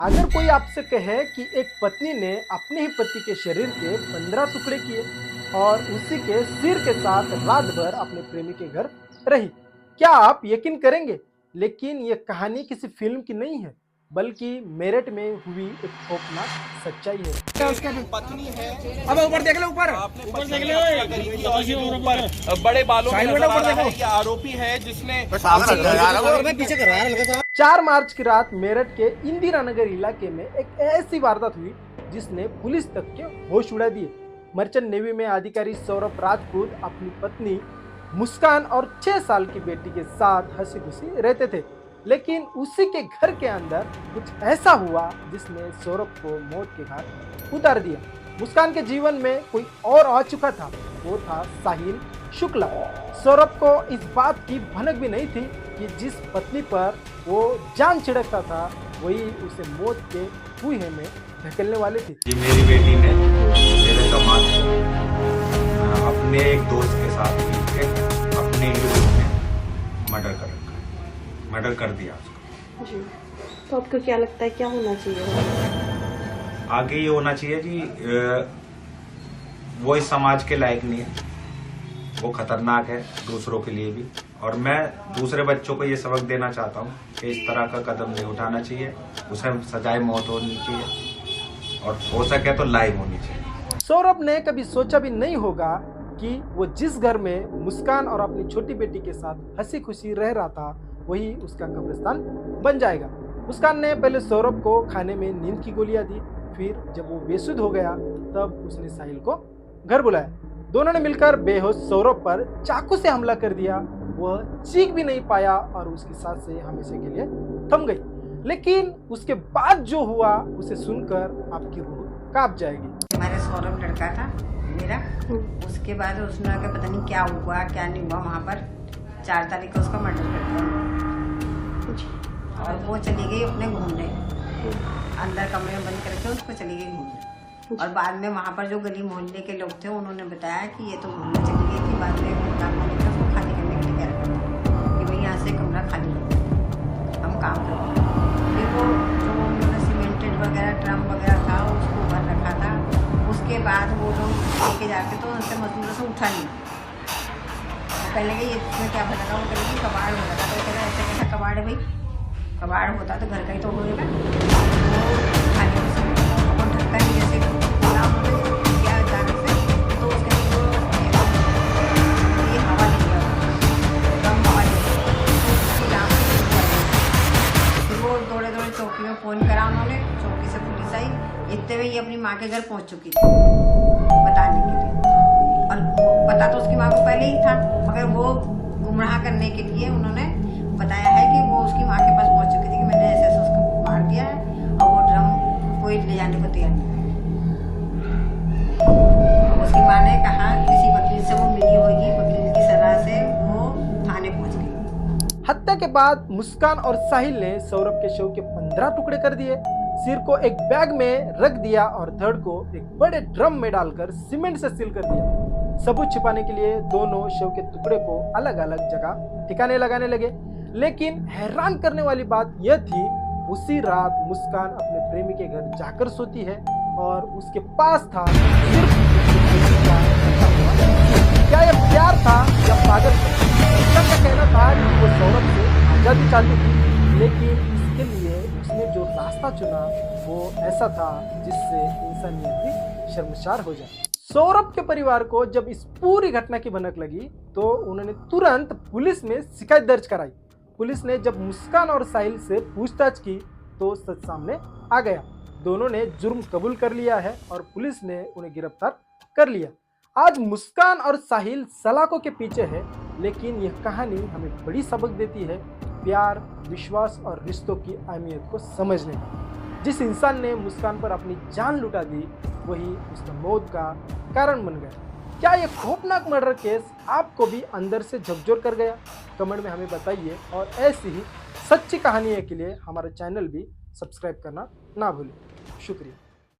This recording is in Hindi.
अगर कोई आपसे कहे कि एक पत्नी ने अपने ही पति के शरीर के 15 टुकड़े किए और उसी के सिर के साथ रात भर अपने प्रेमी के घर रही, क्या आप यकीन करेंगे? लेकिन यह कहानी किसी फिल्म की नहीं है, बल्कि मेरठ में हुई एक खौफनाक सच्चाई है। पत्नी है। अब ऊपर देख ले, ऊपर आपने ऊपर पत्नी देख ने ले, हत्या करी थी और ये ऊपर बड़े बालों में साइड में नजर आ ऊपर रहा है देखो। कि आरोपी है जिसने पीछे कर रहा है हल्का सा। 4 मार्च की रात मेरठ के इंदिरा नगर इलाके में एक ऐसी वारदात हुई जिसने पुलिस तक के होश उड़ा दिए। मर्चेंट नेवी में अधिकारी सौरभ राजपूत अपनी पत्नी मुस्कान और 6 साल की बेटी के साथ हंसी खुशी रहते थे, लेकिन उसी के घर के अंदर कुछ ऐसा हुआ जिसने सौरभ को मौत के घाट उतार दिया। मुस्कान के जीवन में कोई और आ चुका था, वो था साहिल शुक्ला। सौरभ को इस बात की भनक भी नहीं थी कि जिस पत्नी पर वो जान छिड़कता था वही उसे मौत के कुएं में धकेलने वाली थी। जी मेरी बेटी ने मेरे दामाद को अपने एक दोस्त के साथ मिलकर अपने ही रूम में मर्डर कर दिया उसको। जी, तो आपको क्या लगता है क्या होना चाहिए? आगे ये होना चाहिए जी, वो इस समाज के लायक नहीं है, वो खतरनाक है दूसरों के लिए भी। और मैं दूसरे बच्चों को ये सबक देना चाहता हूँ कि इस तरह का कदम नहीं उठाना चाहिए, उसे सजाए मौत होनी चाहिए और हो सके तो लाइव होनी चाहिए। सौरभ ने कभी सोचा भी नहीं होगा कि वो जिस घर में मुस्कान और अपनी छोटी बेटी के साथ हंसी खुशी रह रहा था वही उसका कब्रिस्तान बन जाएगा। मुस्कान ने पहले सौरभ को खाने में नींद की गोलियां दी, फिर जब वो बेसुध हो गया तब उसने साहिल को घर बुलाया। दोनों ने मिलकर बेहोश सौरभ पर चाकू से हमला कर दिया। वह चीख भी नहीं पाया और उसकी सांसें हमेशा के लिए थम गई। लेकिन उसके बाद जो हुआ उसे सुनकर आपकी रूह कांप जाएगी। हमारे सौरभ लड़का था मेरा, उसके बाद उसने के पता नहीं क्या हुआ क्या नहीं हुआ, वहाँ पर 4 तारीख को उसका मर्डर कर दिया और वो चली गई अपने घूमने, अंदर कमरे में बंद करके उसको चली गई घूमने। और बाद में वहाँ पर जो गली मोहल्ले के लोग थे उन्होंने बताया कि ये तो घूमने चली गई थी। बाद में उसको खाली करने के लिए कह रखा था कि भाई यहाँ से कमरा खाली है, हम काम करेंगे। फिर वो जो उन्होंने सीमेंटेड वगैरह ड्रम वगैरह था उसको भर रखा था। उसके बाद वो लोग लेके जाके तो उनसे मजदूरों से उठा नहीं। पहले कि ये इसमें क्या भरा था, वो कहेगी कबाड़ हो रहा था, तो कहता ऐसे कैसा कबाड़ है भाई, कबाड़ होता तो घर का ही तो होएगा। खाली वो ढक्कन जैसे खुला किया अचानक से, तो उसके ये हवा नहीं गया, कम हवा नहीं गया। फिर वो दौड़े दौड़े चौकी में फ़ोन करा उन्होंने, चौकी से पुलिस आई। इतने में ये अपनी माँ के घर पहुँच चुकी थी बताने के लिए, और पता तो उसकी माँ को पहले ही था, मगर वो गुमराह करने के लिए उन्होंने बताया है कि वो उसकी माँ के पास पहुंच चुकी थी कि मैंने ऐसे ऐसे उसको मार दिया है और वो ड्रम कोई ले जाने को तैयार नहीं। उसकी माँ ने कहा किसी वकील से वो मिली होगी, वकील की सलाह से वो थाने पहुंच गई। हत्या के बाद मुस्कान और साहिल ने सौरभ के शव के 15 टुकड़े कर दिए, सिर को एक बैग में रख दिया और धड़ को एक बड़े ड्रम में डालकर सीमेंट से सील कर दिया। सबूत छिपाने के लिए दोनों शव के टुकड़े को अलग अलग जगह ठिकाने लगाने लगे। लेकिन हैरान करने वाली बात यह थी, उसी रात मुस्कान अपने प्रेमी के घर जाकर सोती है और उसके पास था सिर्फ क्या यह प्यार था या पागल? उसका क्या कहना था कि वो सौरभ से आजादी चाहती थी, लेकिन इसके लिए उसने जो रास्ता चुना वो ऐसा था जिससे इंसानियत भी शर्मसार हो जाए। सौरभ के परिवार को जब इस पूरी घटना की भनक लगी तो उन्होंने तुरंत पुलिस में शिकायत दर्ज कराई। पुलिस ने जब मुस्कान और साहिल से पूछताछ की तो सच सामने आ गया। दोनों ने जुर्म कबूल कर लिया है और पुलिस ने उन्हें गिरफ्तार कर लिया। आज मुस्कान और साहिल सलाखों के पीछे है, लेकिन यह कहानी हमें बड़ी सबक देती है प्यार, विश्वास और रिश्तों की अहमियत को समझने का। जिस इंसान ने मुस्कान पर अपनी जान लुटा दी वही उसका मौत का कारण बन गया। क्या यह खौफनाक मर्डर केस आपको भी अंदर से झकझोर कर गया? कमेंट में हमें बताइए और ऐसी ही सच्ची कहानियों के लिए हमारे चैनल भी सब्सक्राइब करना ना भूलें। शुक्रिया।